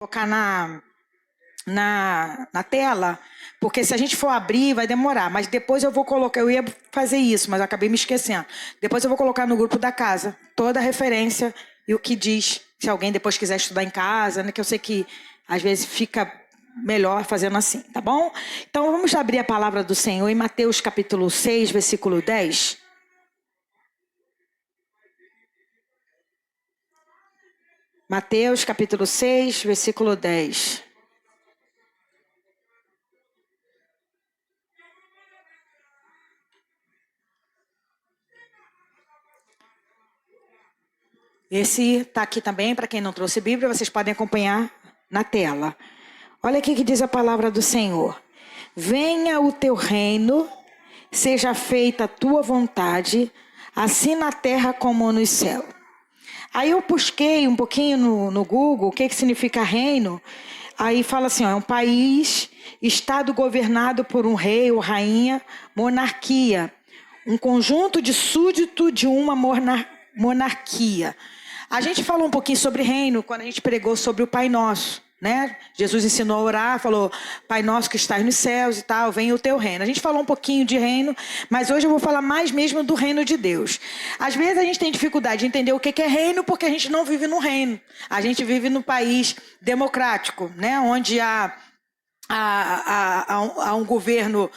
Colocar na tela, porque se a gente for abrir vai demorar, mas depois eu vou colocar, eu ia fazer isso, mas eu acabei me esquecendo. Depois eu vou colocar no grupo da casa toda a referência e o que diz, se alguém depois quiser estudar em casa, né, que eu sei que às vezes fica melhor fazendo assim, tá bom? Então vamos abrir a palavra do Senhor em Mateus capítulo 6, versículo 10. Mateus capítulo 6, versículo 10. Esse está aqui também, para quem não trouxe Bíblia, vocês podem acompanhar na tela. Olha aqui que diz a palavra do Senhor. Venha o teu reino, seja feita a tua vontade, assim na terra como no céu. Aí eu busquei um pouquinho no Google o que significa reino. Aí fala assim, ó, é um país, estado governado por um rei ou rainha, monarquia. Um conjunto de súdito de uma monarquia. A gente falou um pouquinho sobre reino quando a gente pregou sobre o Pai Nosso, né? Jesus ensinou a orar, falou, Pai Nosso que estás nos céus e tal, venha o teu reino. A gente falou um pouquinho de reino, mas hoje eu vou falar mais mesmo do reino de Deus. Às vezes a gente tem dificuldade de entender o que é reino porque a gente não vive no reino. A gente vive num país democrático, né? Onde há um governo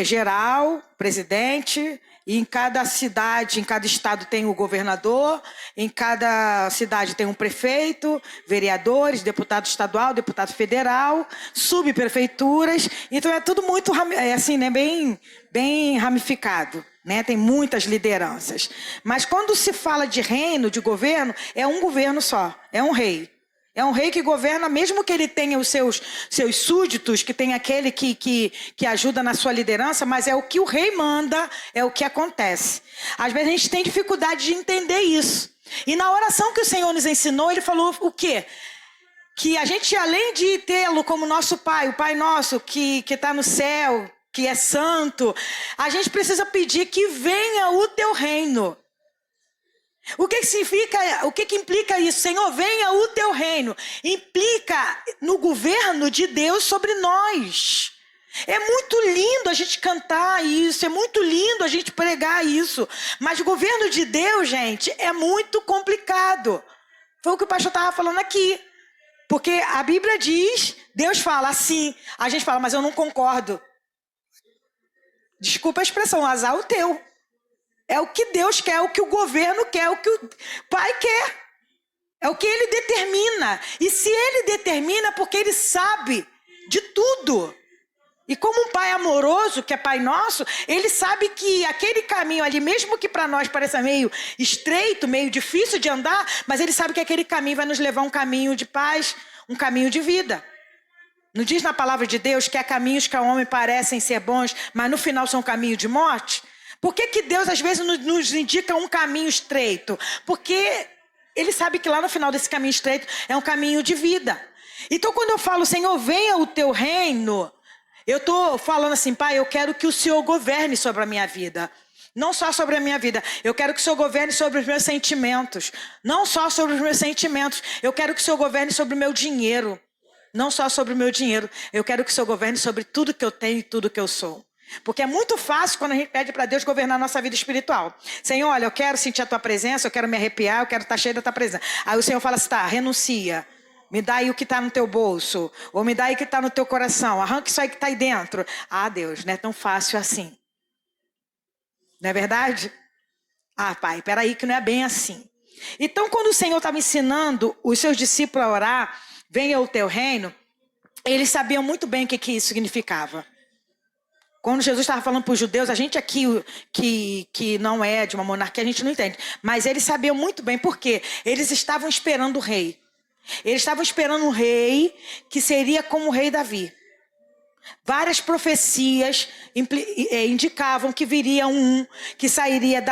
geral, presidente, e em cada cidade, em cada estado tem o governador, em cada cidade tem um prefeito, vereadores, deputado estadual, deputado federal, subprefeituras. Então é tudo muito assim, né, bem ramificado, né? Tem muitas lideranças. Mas quando se fala de reino, de governo, é um governo só, é um rei. É um rei que governa, mesmo que ele tenha os seus súditos, que tem aquele que ajuda na sua liderança, mas é o que o rei manda, é o que acontece. Às vezes a gente tem dificuldade de entender isso. E na oração que o Senhor nos ensinou, ele falou o quê? Que a gente, além de tê-lo como nosso Pai, o Pai Nosso que está no céu, que é santo, a gente precisa pedir que venha o teu reino. O que significa, o que implica isso? Senhor, venha o teu reino. Implica no governo de Deus sobre nós. É muito lindo a gente cantar isso, é muito lindo a gente pregar isso. Mas o governo de Deus, gente, é muito complicado. Foi o que o pastor estava falando aqui. Porque a Bíblia diz, Deus fala assim, a gente fala, mas eu não concordo. Desculpa a expressão, azar o teu. É o que Deus quer, é o que o governo quer, é o que o Pai quer. É o que Ele determina. E se Ele determina, é porque Ele sabe de tudo. E como um Pai amoroso, que é Pai Nosso, Ele sabe que aquele caminho ali, mesmo que para nós pareça meio estreito, meio difícil de andar, mas Ele sabe que aquele caminho vai nos levar a um caminho de paz, um caminho de vida. Não diz na palavra de Deus que há caminhos que ao homem parecem ser bons, mas no final são caminho de morte? Por que Deus às vezes nos indica um caminho estreito? Porque Ele sabe que lá no final desse caminho estreito é um caminho de vida. Então quando eu falo, Senhor, venha o teu reino, eu estou falando assim, Pai, eu quero que o Senhor governe sobre a minha vida. Não só sobre a minha vida, eu quero que o Senhor governe sobre os meus sentimentos. Não só sobre os meus sentimentos, eu quero que o Senhor governe sobre o meu dinheiro. Não só sobre o meu dinheiro, eu quero que o Senhor governe sobre tudo que eu tenho e tudo que eu sou. Porque é muito fácil quando a gente pede para Deus governar a nossa vida espiritual. Senhor, olha, eu quero sentir a tua presença, eu quero me arrepiar, eu quero estar cheio da tua presença. Aí o Senhor fala assim, tá, renuncia. Me dá aí o que está no teu bolso. Ou me dá aí o que está no teu coração. Arranca isso aí que está aí dentro. Ah, Deus, não é tão fácil assim. Não é verdade? Ah, Pai, peraí que não é bem assim. Então, quando o Senhor estava ensinando os seus discípulos a orar, venha o teu reino, eles sabiam muito bem o que isso significava. Quando Jesus estava falando para os judeus, a gente aqui que não é de uma monarquia, a gente não entende. Mas eles sabiam muito bem por quê. Eles estavam esperando o rei. Eles estavam esperando um rei que seria como o rei Davi. Várias profecias indicavam que viria um que sairia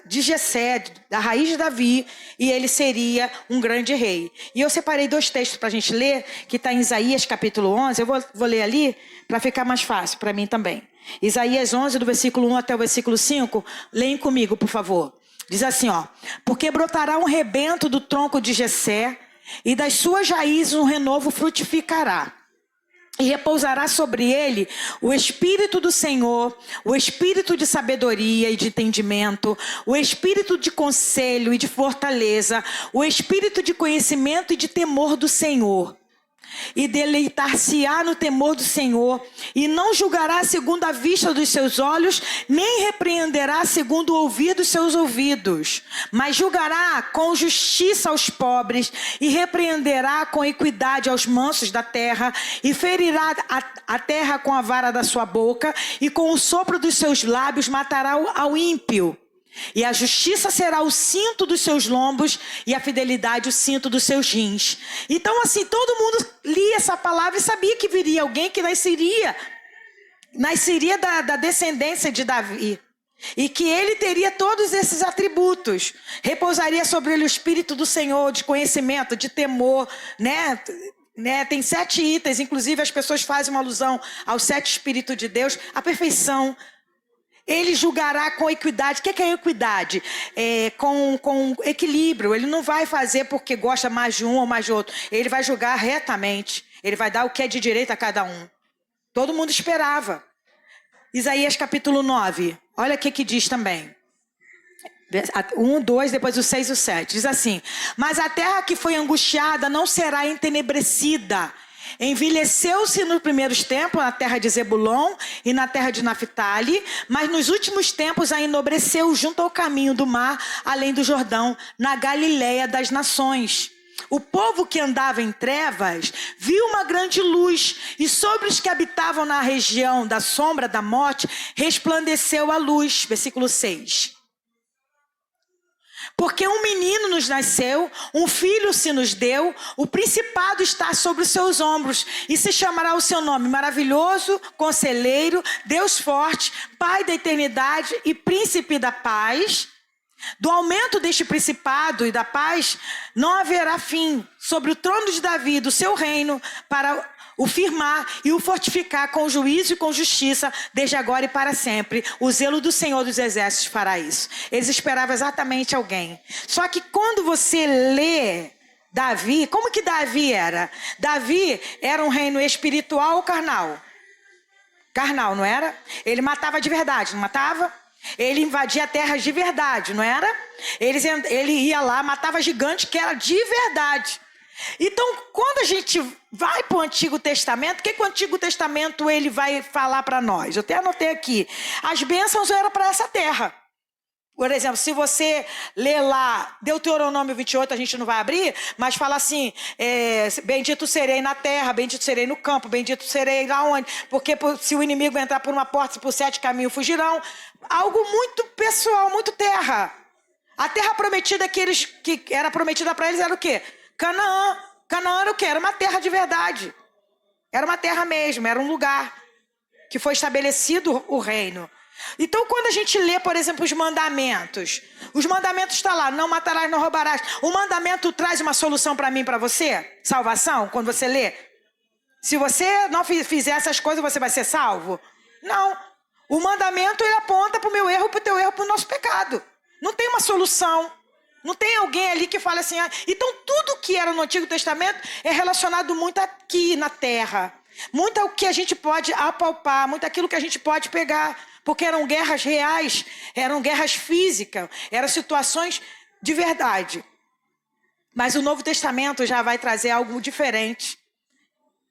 de Jessé, da raiz de Davi, e ele seria um grande rei. E eu separei 2 textos para a gente ler, que está em Isaías capítulo 11. Eu vou ler ali para ficar mais fácil para mim também. Isaías 11, do versículo 1 até o versículo 5. Leem comigo, por favor. Diz assim, ó. Porque brotará um rebento do tronco de Jessé, e das suas raízes um renovo frutificará. E repousará sobre ele o Espírito do Senhor, o Espírito de sabedoria e de entendimento, o Espírito de conselho e de fortaleza, o Espírito de conhecimento e de temor do Senhor. E deleitar-se-á no temor do Senhor, e não julgará segundo a vista dos seus olhos, nem repreenderá segundo o ouvir dos seus ouvidos, mas julgará com justiça aos pobres, e repreenderá com equidade aos mansos da terra, e ferirá a terra com a vara da sua boca, e com o sopro dos seus lábios matará ao ímpio. E a justiça será o cinto dos seus lombos e a fidelidade o cinto dos seus rins. Então assim, todo mundo lia essa palavra e sabia que viria alguém que nasceria da descendência de Davi. E que ele teria todos esses atributos. Repousaria sobre ele o Espírito do Senhor, de conhecimento, de temor, né? Tem 7 itens, inclusive as pessoas fazem uma alusão aos 7 Espíritos de Deus, a perfeição. Ele julgará com equidade. O que é equidade? Com equilíbrio. Ele não vai fazer porque gosta mais de um ou mais de outro. Ele vai julgar retamente. Ele vai dar o que é de direito a cada um. Todo mundo esperava. Isaías capítulo 9. Olha o que diz também. 1, 2, depois o 6 e o 7. Diz assim: mas a terra que foi angustiada não será entenebrecida. Envelheceu-se nos primeiros tempos na terra de Zebulon e na terra de Naphtali, mas nos últimos tempos a enobreceu junto ao caminho do mar, além do Jordão, na Galileia das nações. O povo que andava em trevas viu uma grande luz, e sobre os que habitavam na região da sombra da morte resplandeceu a luz. Versículo 6. Porque um menino nos nasceu, um filho se nos deu, o principado está sobre os seus ombros, e se chamará o seu nome Maravilhoso, Conselheiro, Deus Forte, Pai da Eternidade e Príncipe da Paz. Do aumento deste principado e da paz não haverá fim sobre o trono de Davi, do seu reino, para o firmar e o fortificar com juízo e com justiça, desde agora e para sempre. O zelo do Senhor dos Exércitos fará isso. Eles esperavam exatamente alguém. Só que quando você lê Davi, como que Davi era? Davi era um reino espiritual ou carnal? Carnal, não era? Ele matava de verdade, não matava? Ele invadia terras de verdade, não era? Ele ia lá, matava gigante que era de verdade. Então, quando a gente vai para o Antigo Testamento, o que o Antigo Testamento ele vai falar para nós? Eu até anotei aqui. As bênçãos eram para essa terra. Por exemplo, se você ler lá Deuteronômio 28, a gente não vai abrir, mas fala assim, bendito serei na terra, bendito serei no campo, bendito serei lá onde, porque se o inimigo entrar por uma porta, por 7 caminhos fugirão. Algo muito pessoal, muito terra. A terra prometida que era prometida para eles era o quê? Canaã. Canaã era o quê? Era uma terra de verdade. Era uma terra mesmo, era um lugar que foi estabelecido o reino. Então, quando a gente lê, por exemplo, os mandamentos estão lá, não matarás, não roubarás. O mandamento traz uma solução para mim, para você? Salvação, quando você lê? Se você não fizer essas coisas, você vai ser salvo? Não. O mandamento, ele aponta para o meu erro, para o teu erro, para o nosso pecado. Não tem uma solução. Não tem alguém ali que fala assim, então tudo que era no Antigo Testamento é relacionado muito aqui na terra. Muito ao que a gente pode apalpar, muito aquilo que a gente pode pegar. Porque eram guerras reais, eram guerras físicas, eram situações de verdade. Mas o Novo Testamento já vai trazer algo diferente.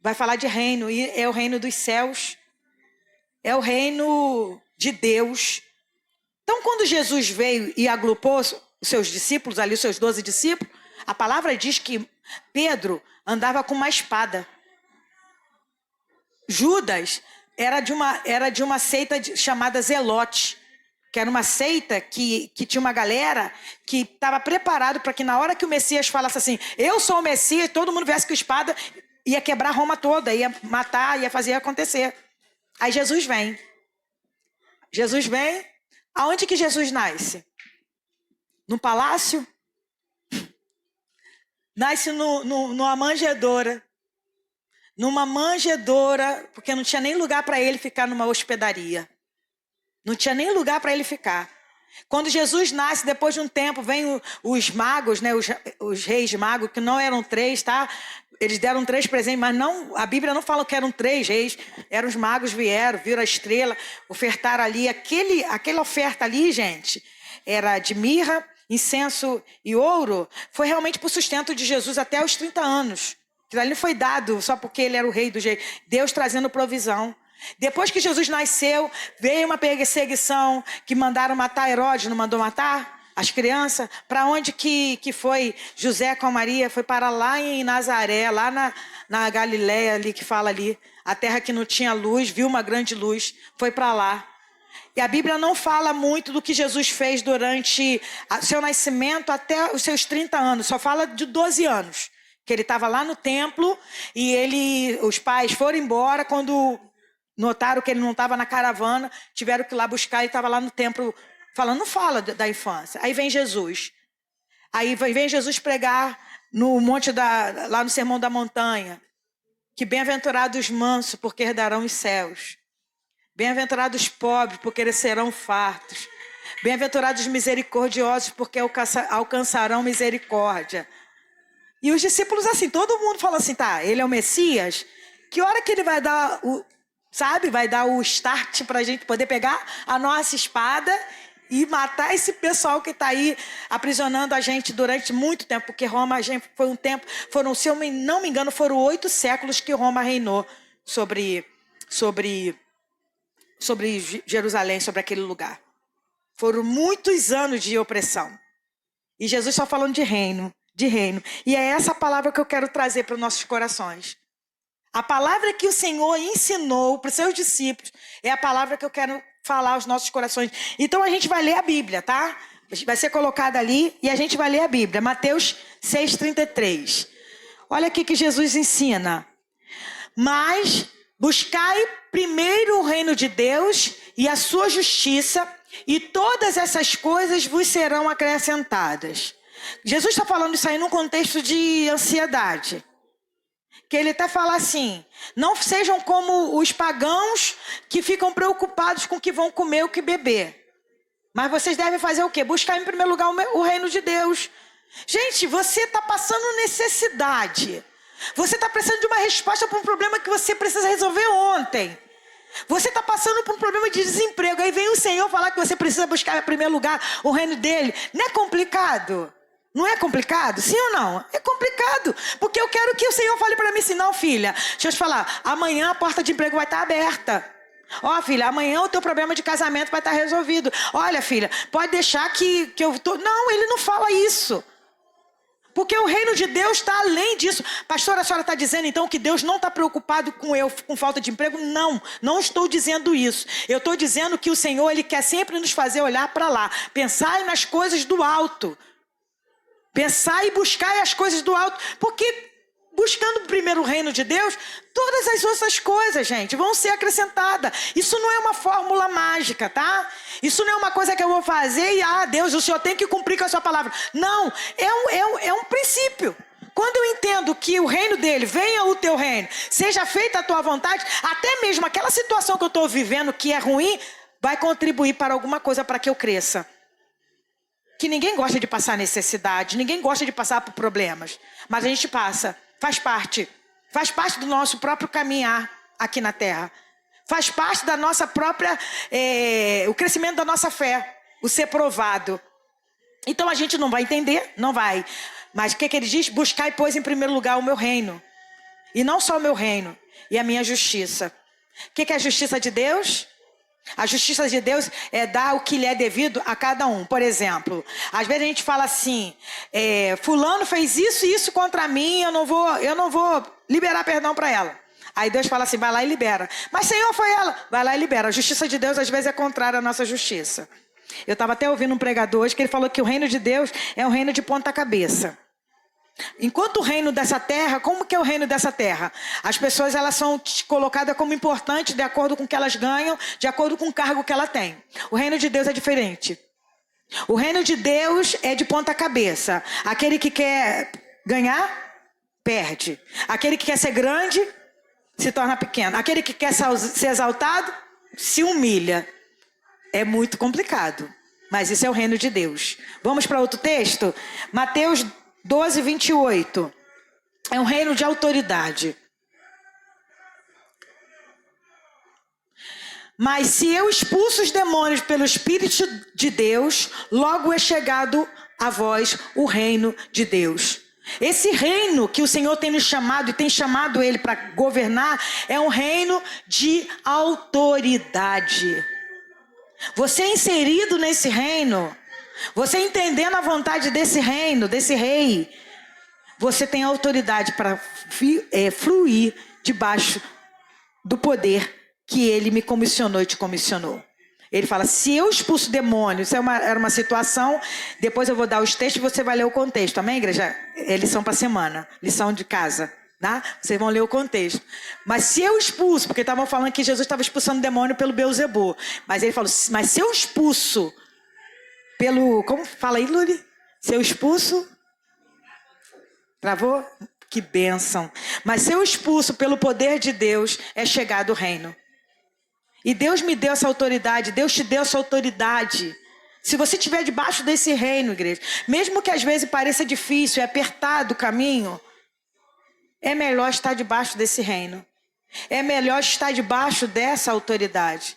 Vai falar de reino, e é o reino dos céus. É o reino de Deus. Então, quando Jesus veio e agrupou os seus discípulos, ali os seus 12 discípulos, a palavra diz que Pedro andava com uma espada. Judas era de uma seita chamada Zelote, que era uma seita que tinha uma galera que estava preparado para que na hora que o Messias falasse assim, eu sou o Messias, todo mundo viesse com espada, ia quebrar Roma toda, ia matar, ia fazer acontecer. Aí Jesus vem. Aonde que Jesus nasce? No palácio? Nasce numa manjedoura. Numa manjedoura, porque não tinha nem lugar para ele ficar numa hospedaria. Não tinha nem lugar para ele ficar. Quando Jesus nasce, depois de um tempo, vem os magos, né, os reis magos, que não eram 3, tá? Eles deram 3 presentes, mas não, a Bíblia não fala que eram 3 reis. Eram os magos, viram a estrela, ofertaram ali. Aquela oferta ali, gente, era de mirra, incenso e ouro. Foi realmente para o sustento de Jesus até os 30 anos. Aquilo ali não foi dado só porque ele era o rei do jeito. Deus trazendo provisão. Depois que Jesus nasceu, veio uma perseguição que mandaram matar Herodes, não mandou matar as crianças? Para onde que foi José com a Maria? Foi para lá em Nazaré, lá na Galileia ali que fala ali. A terra que não tinha luz, viu uma grande luz, foi para lá. E a Bíblia não fala muito do que Jesus fez durante seu nascimento até os seus 30 anos. Só fala de 12 anos. Que ele estava lá no templo e os pais foram embora quando notaram que ele não estava na caravana, tiveram que ir lá buscar, ele estava lá no templo falando, não fala da infância. Aí vem Jesus. Aí vem Jesus pregar no monte lá no Sermão da Montanha, que bem-aventurados os mansos, porque herdarão os céus. Bem-aventurados os pobres, porque eles serão fartos. Bem-aventurados os misericordiosos, porque alcançarão misericórdia. E os discípulos assim, todo mundo fala assim, tá, ele é o Messias? Que hora que ele vai dar vai dar o start para a gente poder pegar a nossa espada e matar esse pessoal que está aí aprisionando a gente durante muito tempo, porque Roma, foi um tempo, se eu não me engano, foram 8 séculos que Roma reinou sobre Jerusalém, sobre aquele lugar. Foram muitos anos de opressão. E Jesus está falando de reino. E é essa palavra que eu quero trazer para os nossos corações. A palavra que o Senhor ensinou para os seus discípulos é a palavra que eu quero falar aos nossos corações. Então a gente vai ler a Bíblia, tá? Vai ser colocada ali e a gente vai ler a Bíblia. Mateus 6,33. Olha aqui que Jesus ensina. Mas buscai primeiro o reino de Deus e a sua justiça, e todas essas coisas vos serão acrescentadas. Jesus está falando isso aí num contexto de ansiedade. Que ele até fala assim, não sejam como os pagãos que ficam preocupados com o que vão comer ou o que beber. Mas vocês devem fazer o quê? Buscar em primeiro lugar o reino de Deus. Gente, você está passando necessidade. Você está precisando de uma resposta para um problema que você precisa resolver ontem. Você está passando por um problema de desemprego. Aí vem o Senhor falar que você precisa buscar em primeiro lugar o reino dele. Não é complicado? Não é complicado? Sim ou não? É complicado. Porque eu quero que o Senhor fale para mim assim, não, filha, deixa eu te falar, amanhã a porta de emprego vai estar aberta. Ó, filha, amanhã o teu problema de casamento vai estar resolvido. Olha, filha, pode deixar que eu tô... Não, ele não fala isso. Porque o reino de Deus está além disso. Pastora, a senhora está dizendo então que Deus não está preocupado com falta de emprego? Não, não estou dizendo isso. Eu estou dizendo que o Senhor, ele quer sempre nos fazer olhar para lá. Pensar nas coisas do alto. Pensar e buscar as coisas do alto. Porque buscando primeiro o reino de Deus, todas as outras coisas, gente, vão ser acrescentadas. Isso não é uma fórmula mágica, tá? Isso não é uma coisa que eu vou fazer e, Deus, o Senhor tem que cumprir com a sua palavra. Não, é um princípio. Quando eu entendo que o reino dele, venha o teu reino, seja feita a tua vontade, até mesmo aquela situação que eu estou vivendo que é ruim, vai contribuir para alguma coisa para que eu cresça. Que ninguém gosta de passar necessidade, ninguém gosta de passar por problemas. Mas a gente passa, faz parte do nosso próprio caminhar aqui na terra. Faz parte da nossa própria, o crescimento da nossa fé, o ser provado. Então a gente não vai entender, não vai. Mas o que ele diz? Buscai, pois, em primeiro lugar o meu reino. E não só o meu reino, e a minha justiça. O que é a justiça de Deus? A justiça de Deus é dar o que lhe é devido a cada um. Por exemplo, às vezes a gente fala assim, fulano fez isso e isso contra mim, eu não vou liberar perdão para ela. Aí Deus fala assim, vai lá e libera. Mas Senhor, foi ela, vai lá e libera. A justiça de Deus às vezes é contrária à nossa justiça. Eu estava até ouvindo um pregador hoje que ele falou que o reino de Deus é um reino de ponta cabeça. Enquanto o reino dessa terra, como que é o reino dessa terra? As pessoas, elas são colocadas como importantes de acordo com o que elas ganham, de acordo com o cargo que ela tem. O reino de Deus é diferente. O reino de Deus é de ponta cabeça. Aquele que quer ganhar, perde. Aquele que quer ser grande, se torna pequeno. Aquele que quer ser exaltado, se humilha. É muito complicado. Mas isso é o reino de Deus. Vamos para outro texto? Mateus 12, 28. É um reino de autoridade. Mas se eu expulso os demônios pelo Espírito de Deus, logo é chegado a vós o reino de Deus. Esse reino que o Senhor tem nos chamado e tem chamado ele para governar é um reino de autoridade. Você é inserido nesse reino, você entendendo a vontade desse reino, desse rei, você tem autoridade para fluir debaixo do poder que ele me comissionou e te comissionou. Ele fala, se eu expulso demônios, era uma situação, depois eu vou dar os textos e você vai ler o contexto, amém, igreja? É lição para semana, lição de casa, tá? Vocês vão ler o contexto. Mas se eu expulso, porque estavam falando que Jesus estava expulsando demônio pelo Beelzebul, mas ele falou, mas se eu expulso pelo, como fala aí, Luri? Se eu expulso, travou? Que bênção. Mas se eu expulso pelo poder de Deus, é chegado o reino. E Deus me deu essa autoridade, Deus te deu essa autoridade. Se você estiver debaixo desse reino, igreja, mesmo que às vezes pareça difícil, é apertado o caminho, é melhor estar debaixo desse reino. É melhor estar debaixo dessa autoridade.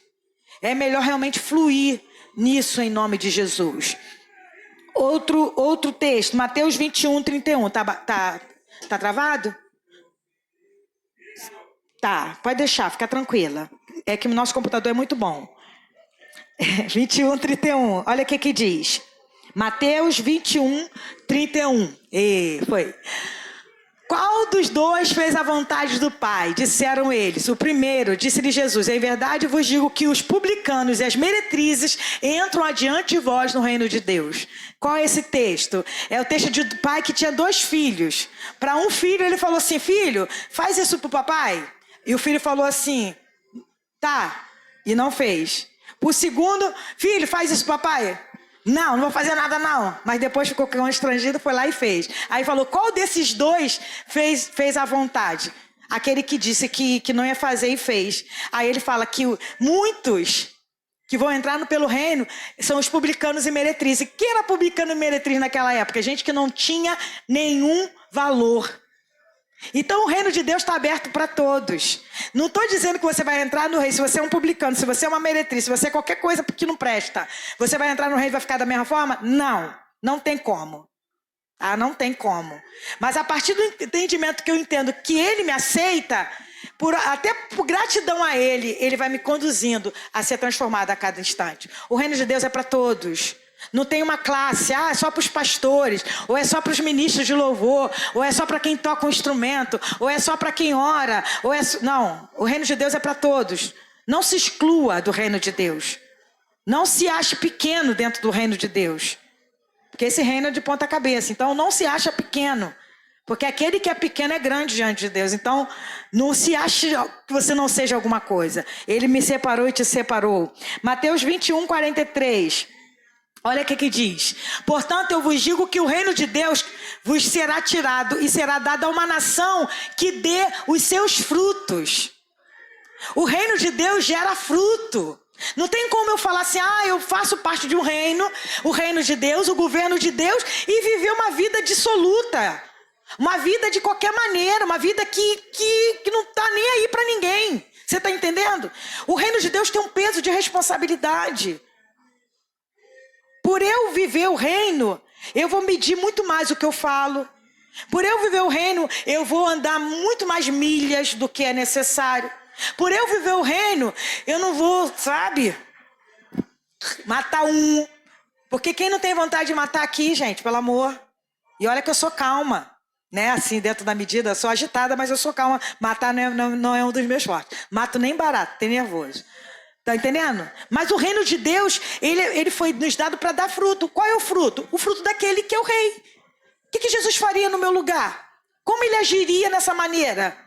É melhor realmente fluir nisso em nome de Jesus. Outro texto, Mateus 21, 31. Tá travado? Tá, pode deixar, fica tranquila. É que o nosso computador é muito bom. 21, 31. Olha o que diz. Mateus 21, 31. Foi. Qual dos dois fez a vontade do Pai? Disseram eles. O primeiro, disse-lhe Jesus, em verdade vos digo que os publicanos e as meretrizes entram adiante de vós no reino de Deus. Qual é esse texto? É o texto do pai que tinha 2 filhos. Para um filho ele falou assim, filho, faz isso pro papai. E o filho falou assim, tá, e não fez. O segundo, filho, faz isso, papai. Não vou fazer nada não. Mas depois ficou constrangido, foi lá e fez. Aí falou, qual desses 2 fez a vontade? Aquele que disse que não ia fazer e fez. Aí ele fala que muitos que vão entrar pelo reino são os publicanos e meretrizes. Quem era publicano e meretriz naquela época? Gente que não tinha nenhum valor. Então o reino de Deus está aberto para todos. Não estou dizendo que você vai entrar no reino. Se você é um publicano, se você é uma meretriz, se você é qualquer coisa que não presta, você vai entrar no reino e vai ficar da mesma forma? Não tem como. Não tem como. Mas a partir do entendimento que eu entendo que ele me aceita, até por gratidão a ele, ele vai me conduzindo a ser transformado a cada instante. O reino de Deus é para todos. Não tem uma classe, é só para os pastores, ou é só para os ministros de louvor, ou é só para quem toca um instrumento, ou é só para quem ora, não, o reino de Deus é para todos. Não se exclua do reino de Deus. Não se ache pequeno dentro do reino de Deus. Porque esse reino é de ponta cabeça, então não se acha pequeno. Porque aquele que é pequeno é grande diante de Deus. Então, não se ache que você não seja alguma coisa. Ele me separou e te separou. Mateus 21, 43. Olha o que diz. Portanto, eu vos digo que o reino de Deus vos será tirado e será dado a uma nação que dê os seus frutos. O reino de Deus gera fruto. Não tem como eu falar assim, eu faço parte de um reino, o reino de Deus, o governo de Deus, e viver uma vida dissoluta. Uma vida de qualquer maneira, uma vida que não está nem aí para ninguém. Você está entendendo? O reino de Deus tem um peso de responsabilidade. Por eu viver o reino, eu vou medir muito mais o que eu falo. Por eu viver o reino, eu vou andar muito mais milhas do que é necessário. Por eu viver o reino, eu não vou, matar um. Porque quem não tem vontade de matar aqui, gente, pelo amor. E olha que eu sou calma, né? Assim, dentro da medida, eu sou agitada, mas eu sou calma. Matar não é um dos meus fortes. Mato nem barato, tem nervoso. Tá entendendo? Mas o reino de Deus, ele foi nos dado para dar fruto. Qual é o fruto? O fruto daquele que é o rei. O que Jesus faria no meu lugar? Como ele agiria nessa maneira?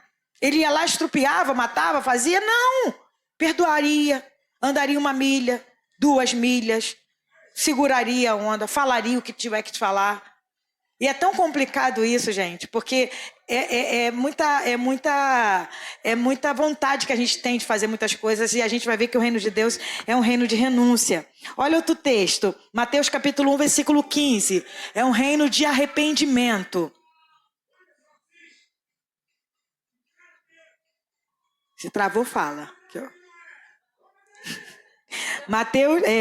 Ele ia lá, estrupiava, matava, fazia? Não! Perdoaria, andaria 1 milha, 2 milhas, seguraria a onda, falaria o que tiver que falar. E é tão complicado isso, gente, porque muita vontade que a gente tem de fazer muitas coisas, e a gente vai ver que o reino de Deus é um reino de renúncia. Olha outro texto, Mateus capítulo 1, versículo 15. É um reino de arrependimento. Se travou, fala. Aqui, ó.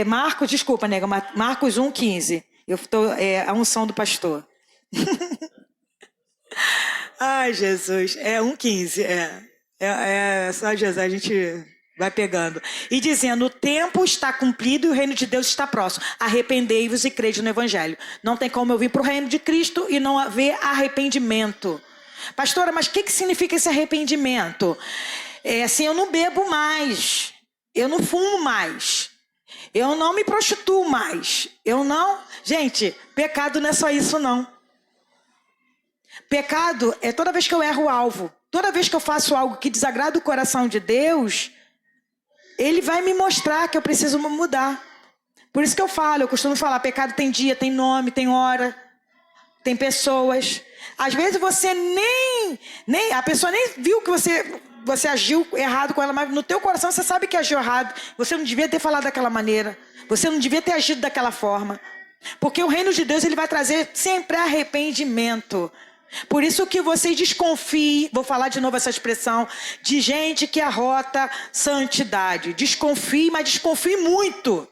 Marcos, desculpa, nega, Marcos 1, 15. A unção do pastor. Ai, Jesus, 1,15, só Jesus, a gente vai pegando. E dizendo, o tempo está cumprido e o reino de Deus está próximo. Arrependei-vos e crede no evangelho. Não tem como eu vir para o reino de Cristo e não haver arrependimento. Pastora, mas o que significa esse arrependimento? Assim, eu não bebo mais, eu não fumo mais, eu não me prostituo mais, Gente, pecado não é só isso, não. Pecado é toda vez que eu erro o alvo, toda vez que eu faço algo que desagrada o coração de Deus, Ele vai me mostrar que eu preciso mudar. Por isso que eu costumo falar, pecado tem dia, tem nome, tem hora, tem pessoas. Às vezes você a pessoa nem viu que você agiu errado com ela, mas no teu coração você sabe que agiu errado. Você não devia ter falado daquela maneira, você não devia ter agido daquela forma. Porque o reino de Deus, ele vai trazer sempre arrependimento. Por isso que vocês desconfiem, vou falar de novo essa expressão, de gente que arrota santidade. Desconfie, mas desconfie muito.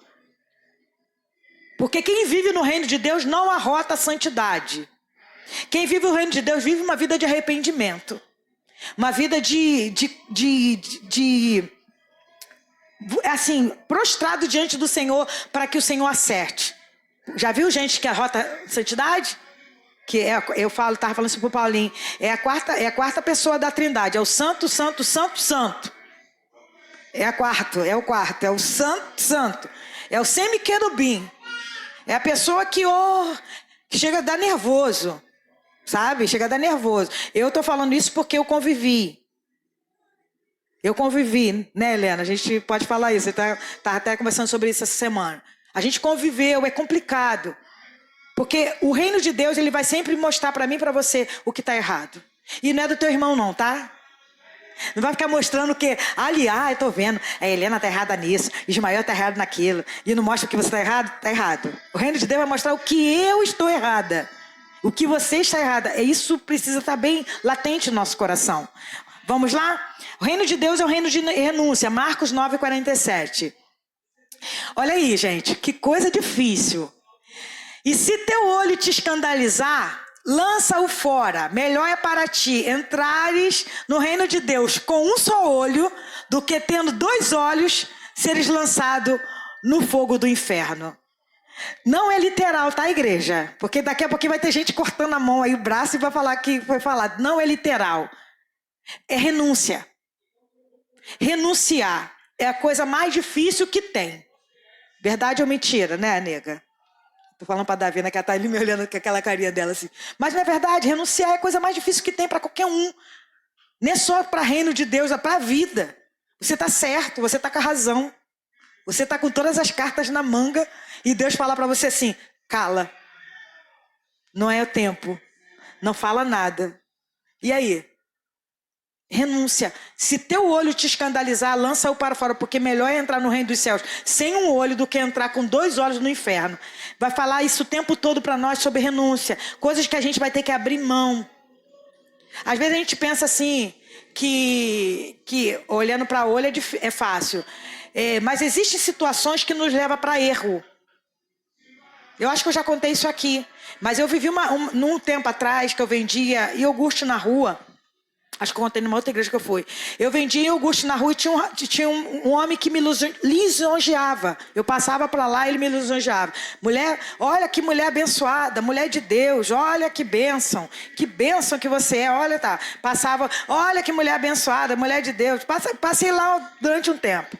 Porque quem vive no reino de Deus não arrota santidade. Quem vive o reino de Deus vive uma vida de arrependimento. Uma vida assim, prostrado diante do Senhor para que o Senhor acerte. Já viu gente que arrota santidade? Estava falando isso pro Paulinho, é a quarta pessoa da Trindade, é o santo, santo, santo, santo. É o quarto, é o santo, santo. É o semi-querubim. É a pessoa que chega a dar nervoso, sabe? Chega a dar nervoso. Eu estou falando isso porque eu convivi. Né, Helena? A gente pode falar isso, você tá até conversando sobre isso essa semana. A gente conviveu, é complicado. Porque o reino de Deus, ele vai sempre mostrar para mim e para você o que está errado. E não é do teu irmão não, tá? Não vai ficar mostrando que, eu tô vendo, a Helena tá errada nisso, Ismael tá errado naquilo, e não mostra que você tá errado? Tá errado. O reino de Deus vai mostrar o que eu estou errada, o que você está errada. Isso precisa estar bem latente no nosso coração. Vamos lá? O reino de Deus é o reino de renúncia, Marcos 9:47. Olha aí, gente, que coisa difícil. E se teu olho te escandalizar, lança-o fora. Melhor é para ti entrares no reino de Deus com um só olho, do que tendo 2 olhos, seres lançado no fogo do inferno. Não é literal, tá, igreja? Porque daqui a pouquinho vai ter gente cortando a mão aí, o braço, e vai falar que foi falado. Não é literal. É renúncia. Renunciar é a coisa mais difícil que tem. Verdade ou mentira, né, nega? Tô falando pra Davi, né, que ela tá ali me olhando com aquela carinha dela assim. Mas não é verdade, renunciar é a coisa mais difícil que tem para qualquer um. Não é só para reino de Deus, é para a vida. Você tá certo, você tá com a razão. Você tá com todas as cartas na manga e Deus fala para você assim, cala. Não é o tempo. Não fala nada. E aí? Renúncia. Se teu olho te escandalizar, lança-o para fora, porque melhor é entrar no reino dos céus sem um olho do que entrar com 2 olhos no inferno. Vai falar isso o tempo todo para nós sobre renúncia. Coisas que a gente vai ter que abrir mão. Às vezes a gente pensa assim, que olhando para olho é fácil. Mas existem situações que nos levam para erro. Eu acho que eu já contei isso aqui. Mas eu vivi num tempo atrás que eu vendia iogurte na rua. Acho que eu contei numa outra igreja que eu fui. Eu vendia iogurte na rua e tinha um homem que me lisonjeava. Eu passava para lá e ele me lisonjeava. Mulher, olha que mulher abençoada, mulher de Deus, olha que bênção que você é, olha, tá. Passava, olha que mulher abençoada, mulher de Deus. Passei lá durante um tempo.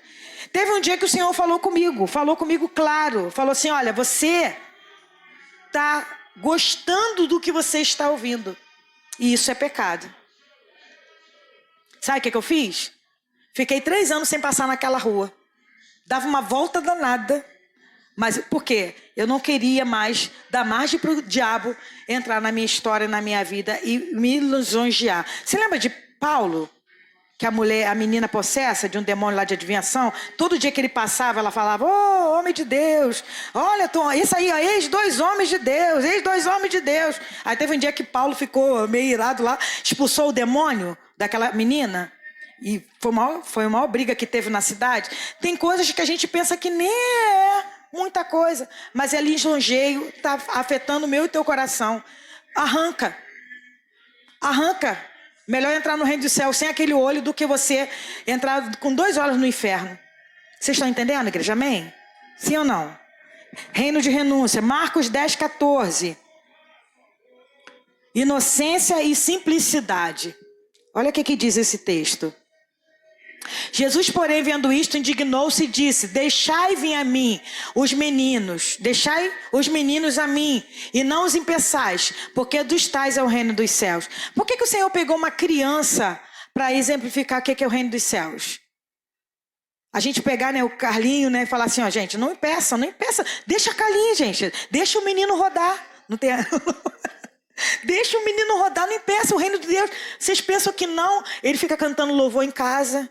Teve um dia que o Senhor falou comigo claro. Falou assim, olha, você está gostando do que você está ouvindo. E isso é pecado. Sabe o que eu fiz? Fiquei 3 anos sem passar naquela rua. Dava uma volta danada. Mas por quê? Eu não queria mais dar margem para o diabo entrar na minha história, na minha vida e me lisonjear. Você lembra de Paulo? Que a menina possessa de um demônio lá de adivinhação, todo dia que ele passava, ela falava, ô, homem de Deus, olha, isso aí, ó, eis dois homens de Deus, eis dois homens de Deus. Aí teve um dia que Paulo ficou meio irado lá, expulsou o demônio daquela menina, e foi a maior briga que teve na cidade. Tem coisas que a gente pensa que nem é muita coisa, mas é lisonjeio, está afetando o meu e teu coração. Arranca. Melhor entrar no reino do céu sem aquele olho do que você entrar com 2 olhos no inferno. Vocês estão entendendo, igreja? Amém? Sim ou não? Reino de renúncia. Marcos 10, 14. Inocência e simplicidade. Olha o que diz esse texto. Jesus, porém, vendo isto, indignou-se e disse, deixai vir a mim os meninos, deixai os meninos a mim, e não os impeçais, porque dos tais é o reino dos céus. Por que o Senhor pegou uma criança para exemplificar o que é o reino dos céus? A gente pegar, né, o Carlinho, né, e falar assim, ó, gente, não impeça, deixa Carlinho, gente, deixa o menino rodar, não tem... Deixa o menino rodar, não impeça o reino de Deus. Vocês pensam que não? Ele fica cantando louvor em casa,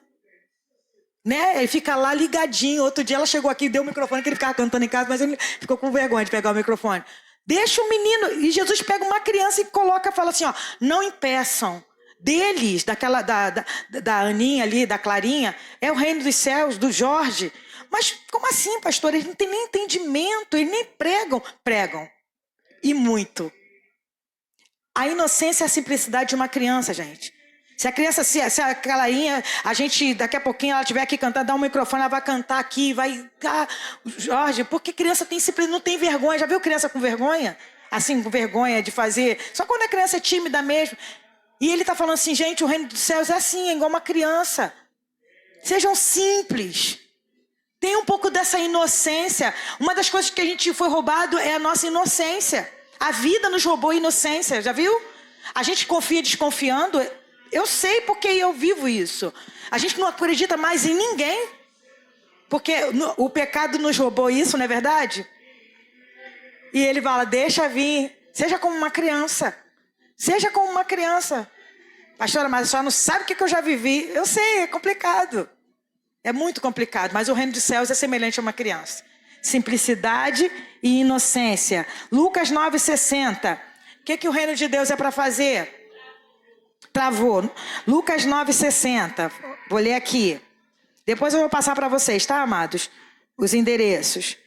né? Ele fica lá ligadinho. Outro dia ela chegou aqui e deu o microfone, que ele ficava cantando em casa, mas ele ficou com vergonha de pegar o microfone. Deixa o menino. E Jesus pega uma criança e coloca, fala assim, ó, não impeçam. Deles, da Aninha ali, da Clarinha, é o reino dos céus, do Jorge. Mas como assim, pastor? Eles não têm nem entendimento, eles nem pregam. E muito. A inocência e a simplicidade de uma criança, gente. Se a criança, se a Clarinha, a gente, daqui a pouquinho ela estiver aqui cantando, dá um microfone, ela vai cantar aqui, vai... Jorge, porque criança tem simplicidade, não tem vergonha. Já viu criança com vergonha? Assim, com vergonha de fazer... Só quando a criança é tímida mesmo. E ele está falando assim, gente, o reino dos céus é assim, é igual uma criança. Sejam simples. Tem um pouco dessa inocência. Uma das coisas que a gente foi roubado é a nossa inocência. A vida nos roubou a inocência, já viu? A gente confia desconfiando. Eu sei porque eu vivo isso. A gente não acredita mais em ninguém. Porque o pecado nos roubou isso, não é verdade? E ele fala, deixa vir. Seja como uma criança. Seja como uma criança. Pastora, mas a senhora não sabe o que eu já vivi. Eu sei, é complicado. É muito complicado, mas o reino dos céus é semelhante a uma criança. Simplicidade e inocência. Lucas 9,60. O que o reino de Deus é para fazer? Travou. Lucas 9,60. Vou ler aqui. Depois eu vou passar para vocês, tá, amados? Os endereços.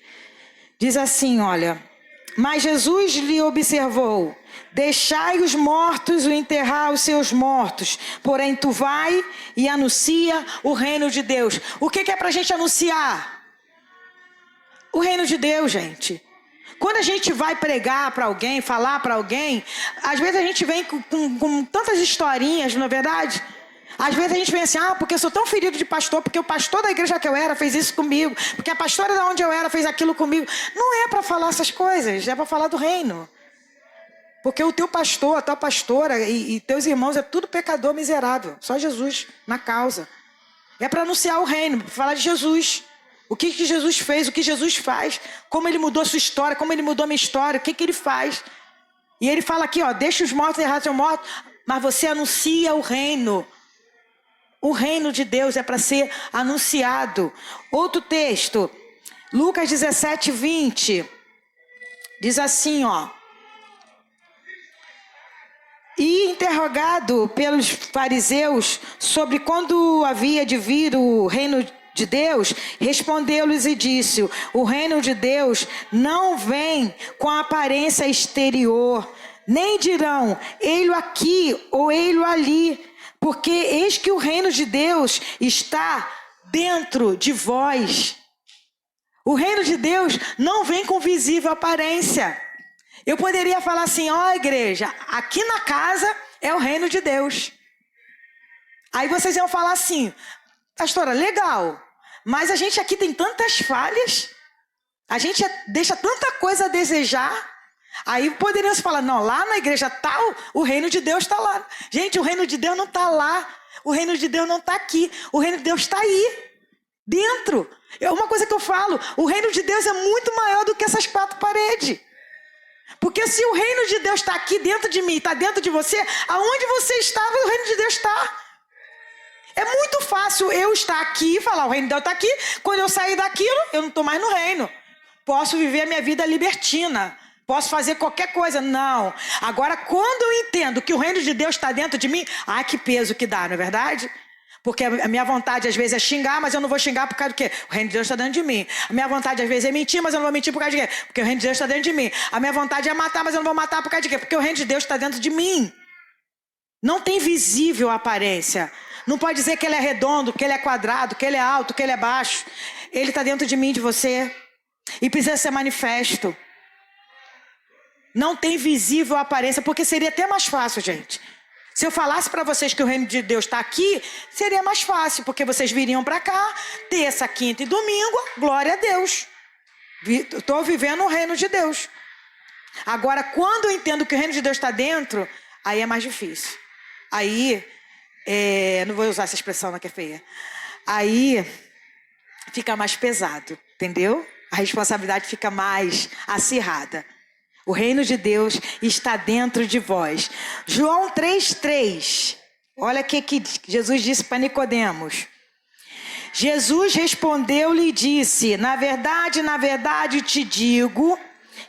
Diz assim, olha. Mas Jesus lhe observou. Deixai os mortos enterrar os seus mortos. Porém, tu vai e anuncia o reino de Deus. O que é para a gente anunciar? O reino de Deus, gente. Quando a gente vai pregar para alguém, falar para alguém, às vezes a gente vem com tantas historinhas, não é verdade? Às vezes a gente vem assim, porque eu sou tão ferido de pastor, porque o pastor da igreja que eu era fez isso comigo, porque a pastora da onde eu era fez aquilo comigo. Não é para falar essas coisas, é para falar do reino. Porque o teu pastor, a tua pastora e teus irmãos é tudo pecador miserável. Só Jesus na causa. É para anunciar o reino, para falar de Jesus. O que Jesus fez, o que Jesus faz, como ele mudou a sua história, como ele mudou a minha história, o que ele faz. E ele fala aqui, ó, deixa os mortos enterrar seus mortos, mas você anuncia o reino. O reino de Deus é para ser anunciado. Outro texto, Lucas 17, 20, diz assim, ó. E interrogado pelos fariseus sobre quando havia de vir o reino de Deus, respondeu-lhes e disse, o reino de Deus não vem com a aparência exterior, nem dirão, ei-lo aqui ou ei-lo ali, porque eis que o reino de Deus está dentro de vós. O reino de Deus não vem com visível aparência. Eu poderia falar assim, igreja, aqui na casa é o reino de Deus. Aí vocês iam falar assim, pastora, legal, mas a gente aqui tem tantas falhas, a gente deixa tanta coisa a desejar. Aí poderiam falar, não, lá na igreja tal, o reino de Deus está lá. Gente, o reino de Deus não está lá, o reino de Deus não está aqui, o reino de Deus está aí. Dentro. É uma coisa que eu falo, o reino de Deus é muito maior do que essas 4 paredes. Porque se o reino de Deus está aqui dentro de mim, está dentro de você, aonde você estava, o reino de Deus está. É muito fácil eu estar aqui e falar, o reino de Deus está aqui. Quando eu sair daquilo, eu não estou mais no reino. Posso viver a minha vida libertina. Posso fazer qualquer coisa. Não. Agora, quando eu entendo que o reino de Deus está dentro de mim, que peso que dá, não é verdade? Porque a minha vontade às vezes é xingar, mas eu não vou xingar por causa do quê? O reino de Deus está dentro de mim. A minha vontade às vezes é mentir, mas eu não vou mentir por causa de quê? Porque o reino de Deus está dentro de mim. A minha vontade é matar, mas eu não vou matar por causa de quê? Porque o reino de Deus está dentro de mim. Não tem visível aparência. Não pode dizer que ele é redondo, que ele é quadrado, que ele é alto, que ele é baixo. Ele está dentro de mim, de você. E precisa ser manifesto. Não tem visível aparência, porque seria até mais fácil, gente. Se eu falasse para vocês que o reino de Deus está aqui, seria mais fácil, porque vocês viriam para cá, terça, quinta e domingo, glória a Deus. Estou vivendo o reino de Deus. Agora, quando eu entendo que o reino de Deus está dentro, aí é mais difícil. Aí, não vou usar essa expressão, não, que é feia. Aí, fica mais pesado, entendeu? A responsabilidade fica mais acirrada. O reino de Deus está dentro de vós. João 3,3. Olha o que Jesus disse para Nicodemos. Jesus respondeu-lhe e disse: na verdade te digo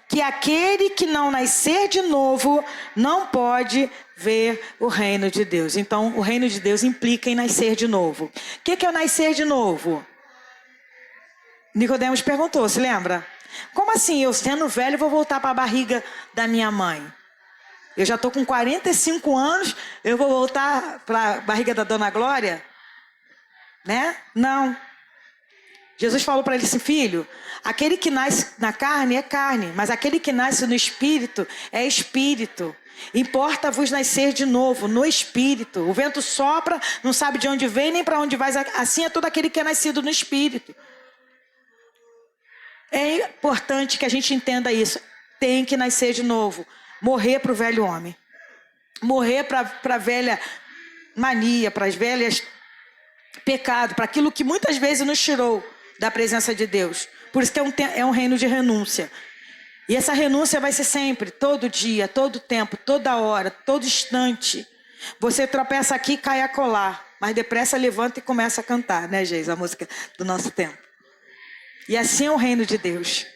que aquele que não nascer de novo não pode ver o reino de Deus. Então, o reino de Deus implica em nascer de novo. O que é o nascer de novo? Nicodemos perguntou, se lembra? Como assim, eu sendo velho vou voltar para a barriga da minha mãe? Eu já estou com 45 anos, eu vou voltar para a barriga da Dona Glória? Né? Não. Jesus falou para ele assim, filho, aquele que nasce na carne é carne, mas aquele que nasce no espírito é espírito. Importa-vos nascer de novo, no espírito. O vento sopra, não sabe de onde vem nem para onde vai. Assim é todo aquele que é nascido no espírito. É importante que a gente entenda isso. Tem que nascer de novo. Morrer para o velho homem. Morrer para a velha mania, para as velhas pecados, para aquilo que muitas vezes nos tirou da presença de Deus. Por isso que é um reino de renúncia. E essa renúncia vai ser sempre, todo dia, todo tempo, toda hora, todo instante. Você tropeça aqui e cai a colar. Mas depressa levanta e começa a cantar, né, Geis? A música do nosso tempo. E assim é o reino de Deus.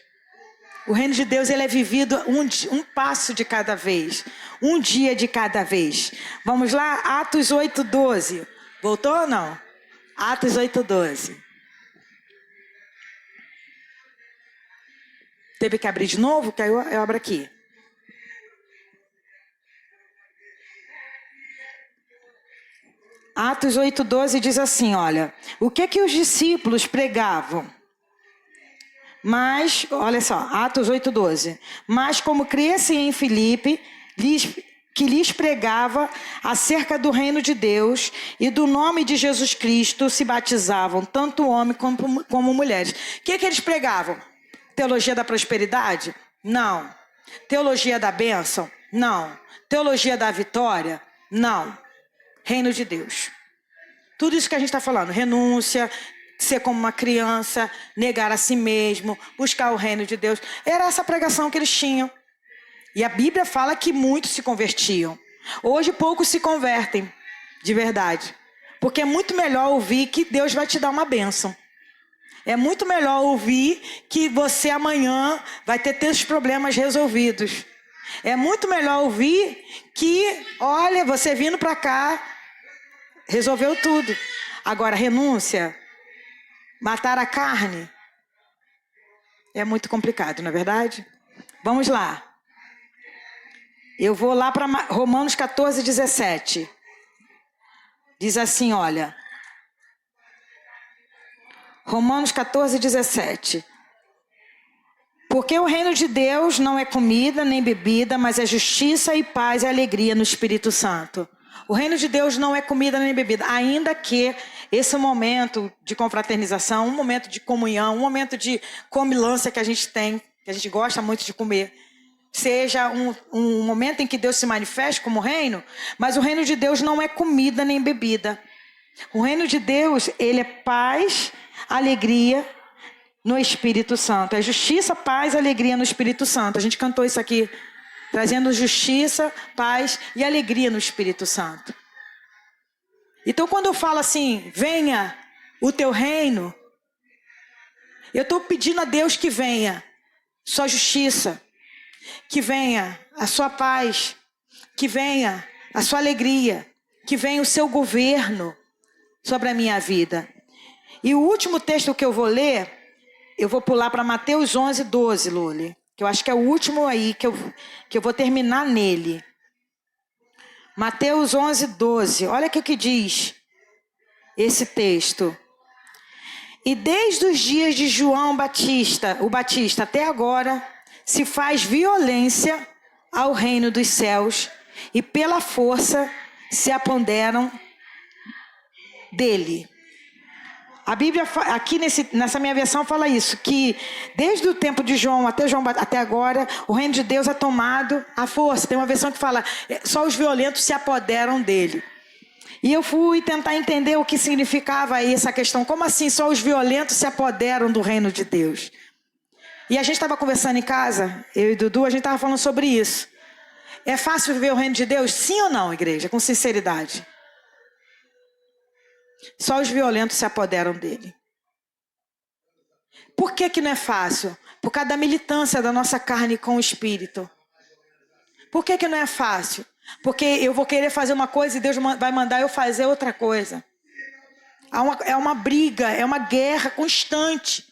O reino de Deus, ele é vivido um passo de cada vez. Um dia de cada vez. Vamos lá? Atos 8:12. Voltou ou não? Atos 8:12. Teve que abrir de novo? Que aí eu abro aqui. Atos 8:12 diz assim, olha. O que os discípulos pregavam? Mas, olha só, Atos 8:12. Mas como crescem em Filipe, que lhes pregava acerca do reino de Deus e do nome de Jesus Cristo, se batizavam, tanto homens como mulheres. O que eles pregavam? Teologia da prosperidade? Não. Teologia da bênção? Não. Teologia da vitória? Não. Reino de Deus. Tudo isso que a gente está falando, renúncia, ser como uma criança, negar a si mesmo, buscar o reino de Deus. Era essa pregação que eles tinham. E a Bíblia fala que muitos se convertiam. Hoje poucos se convertem, de verdade. Porque é muito melhor ouvir que Deus vai te dar uma bênção. É muito melhor ouvir que você amanhã vai ter teus problemas resolvidos. É muito melhor ouvir que, olha, você vindo para cá, resolveu tudo. Agora, renúncia, matar a carne, é muito complicado, não é verdade? Vamos lá. Eu vou lá para Romanos 14:17. Diz assim, olha. Romanos 14:17. Porque o reino de Deus não é comida nem bebida, mas é justiça e paz e alegria no Espírito Santo. O reino de Deus não é comida nem bebida, ainda que esse momento de confraternização, um momento de comunhão, um momento de comilança que a gente tem, que a gente gosta muito de comer, seja um momento em que Deus se manifeste como reino, mas o reino de Deus não é comida nem bebida. O reino de Deus, ele é paz, alegria no Espírito Santo. É justiça, paz, alegria no Espírito Santo. A gente cantou isso aqui, trazendo justiça, paz e alegria no Espírito Santo. Então, quando eu falo assim, venha o teu reino, eu estou pedindo a Deus que venha sua justiça, que venha a sua paz, que venha a sua alegria, que venha o seu governo sobre a minha vida. E o último texto que eu vou ler, eu vou pular para Mateus 11, 12, Luli, que eu acho que é o último aí, que eu vou terminar nele. Mateus 11, 12, olha o que diz esse texto. E desde os dias de João Batista, o Batista, até agora, se faz violência ao reino dos céus e pela força se apoderam dele. A Bíblia, aqui nessa minha versão, fala isso, que desde o tempo de João até agora, o reino de Deus é tomado à força. Tem uma versão que fala, só os violentos se apoderam dele. E eu fui tentar entender o que significava aí essa questão. Como assim só os violentos se apoderam do reino de Deus? E a gente estava conversando em casa, eu e Dudu, a gente estava falando sobre isso. É fácil viver o reino de Deus? Sim ou não, igreja? Com sinceridade. Só os violentos se apoderam dele. Por que não é fácil? Por causa da militância da nossa carne com o Espírito. Por que não é fácil? Porque eu vou querer fazer uma coisa e Deus vai mandar eu fazer outra coisa. É uma briga, é uma guerra constante.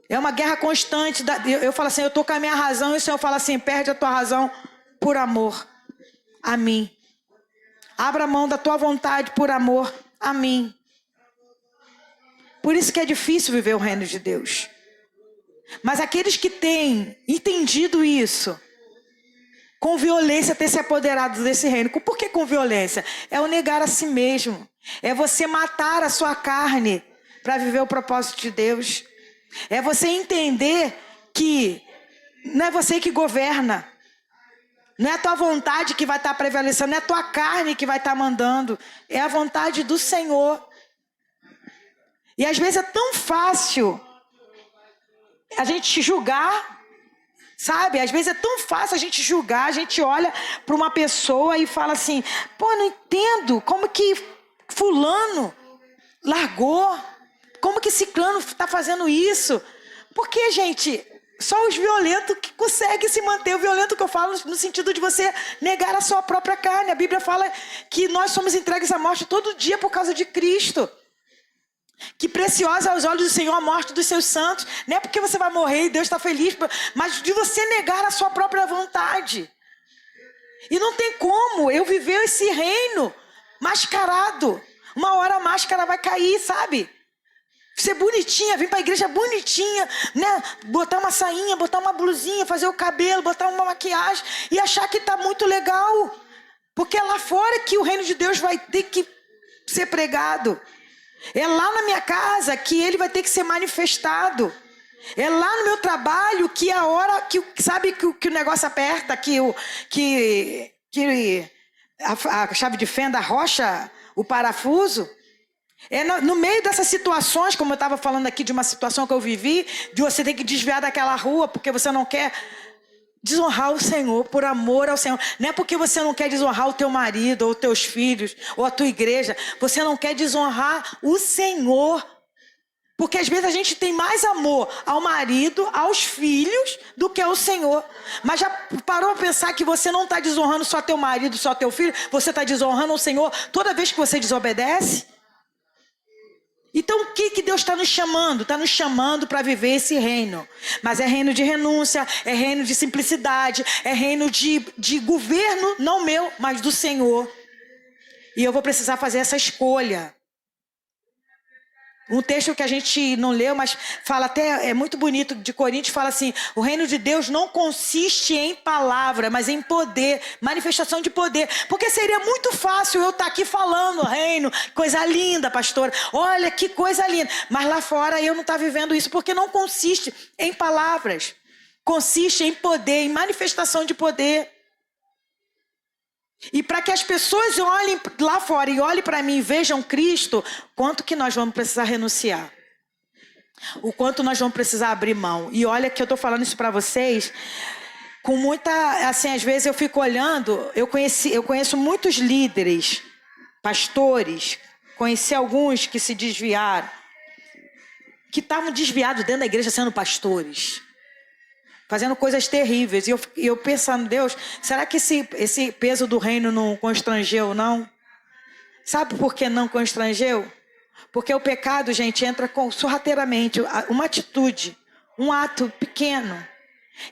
É uma guerra constante. Eu falo assim, eu estou com a minha razão e o Senhor fala assim, perde a tua razão por amor a mim. Abra a mão da tua vontade por amor a mim. Por isso que é difícil viver o reino de Deus. Mas aqueles que têm entendido isso, com violência ter se apoderado desse reino. Por que com violência? É o negar a si mesmo. É você matar a sua carne para viver o propósito de Deus. É você entender que não é você que governa. Não é a tua vontade que vai estar prevalecendo, não é a tua carne que vai estar mandando. É a vontade do Senhor. E às vezes é tão fácil a gente julgar. Sabe, às vezes é tão fácil a gente julgar, a gente olha para uma pessoa e fala assim, pô, não entendo como que fulano largou, como que ciclano está fazendo isso. Porque, gente, só os violentos que conseguem se manter. O violento que eu falo no sentido de você negar a sua própria carne. A Bíblia fala que nós somos entregues à morte todo dia por causa de Cristo. Que preciosa aos olhos do Senhor a morte dos seus santos. Não é porque você vai morrer e Deus está feliz, mas de você negar a sua própria vontade. E não tem como eu viver esse reino mascarado. Uma hora a máscara vai cair, sabe? Ser bonitinha, vir para a igreja bonitinha, né? Botar uma sainha, botar uma blusinha, fazer o cabelo, botar uma maquiagem e achar que está muito legal. Porque é lá fora que o reino de Deus vai ter que ser pregado. É lá na minha casa que ele vai ter que ser manifestado. É lá no meu trabalho que a hora que sabe que o negócio aperta, que a chave de fenda arrocha o parafuso. É no meio dessas situações, como eu estava falando aqui de uma situação que eu vivi, de você ter que desviar daquela rua porque você não quer desonrar o Senhor, por amor ao Senhor. Não é porque você não quer desonrar o teu marido, ou os teus filhos, ou a tua igreja. Você não quer desonrar o Senhor. Porque às vezes a gente tem mais amor ao marido, aos filhos, do que ao Senhor. Mas já parou a pensar que você não está desonrando só teu marido, só teu filho? Você está desonrando o Senhor toda vez que você desobedece? Então o que Deus está nos chamando? Está nos chamando para viver esse reino. Mas é reino de renúncia, é reino de simplicidade, é reino de governo, não meu, mas do Senhor. E eu vou precisar fazer essa escolha. Um texto que a gente não leu, mas fala até, é muito bonito, de Coríntios, fala assim, o reino de Deus não consiste em palavra, mas em poder, manifestação de poder. Porque seria muito fácil eu estar aqui falando, reino, coisa linda, pastora, olha que coisa linda. Mas lá fora eu não estou vivendo isso, porque não consiste em palavras. Consiste em poder, em manifestação de poder. E para que as pessoas olhem lá fora e olhem para mim e vejam Cristo, quanto que nós vamos precisar renunciar? O quanto nós vamos precisar abrir mão. E olha que eu estou falando isso para vocês com muita... Assim, às vezes eu fico olhando, eu conheço muitos líderes, pastores, conheci alguns que se desviaram, que estavam desviados dentro da igreja sendo pastores, fazendo coisas terríveis. E eu pensando, Deus, será que esse peso do reino não constrangeu, não? Sabe por que não constrangeu? Porque o pecado, gente, entra sorrateiramente, uma atitude, um ato pequeno.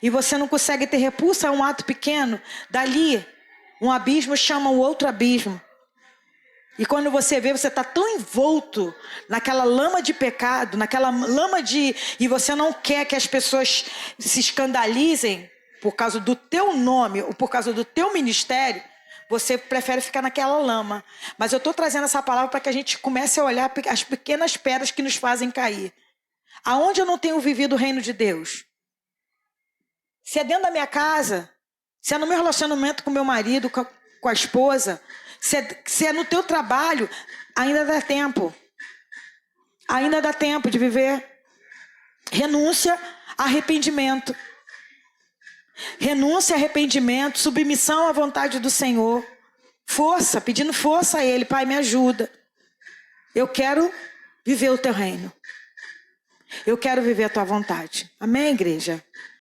E você não consegue ter repulsa a um ato pequeno. Dali, um abismo chama o outro abismo. E quando você vê, você está tão envolto naquela lama de pecado, naquela lama de... E você não quer que as pessoas se escandalizem por causa do teu nome ou por causa do teu ministério. Você prefere ficar naquela lama. Mas eu estou trazendo essa palavra para que a gente comece a olhar as pequenas pedras que nos fazem cair. Aonde eu não tenho vivido o reino de Deus? Se é dentro da minha casa, se é no meu relacionamento com meu marido, com a esposa, se é no teu trabalho, ainda dá tempo. Ainda dá tempo de viver. Renúncia, arrependimento. Renúncia, arrependimento, submissão à vontade do Senhor. Força, pedindo força a Ele. Pai, me ajuda. Eu quero viver o teu reino. Eu quero viver a tua vontade. Amém, igreja?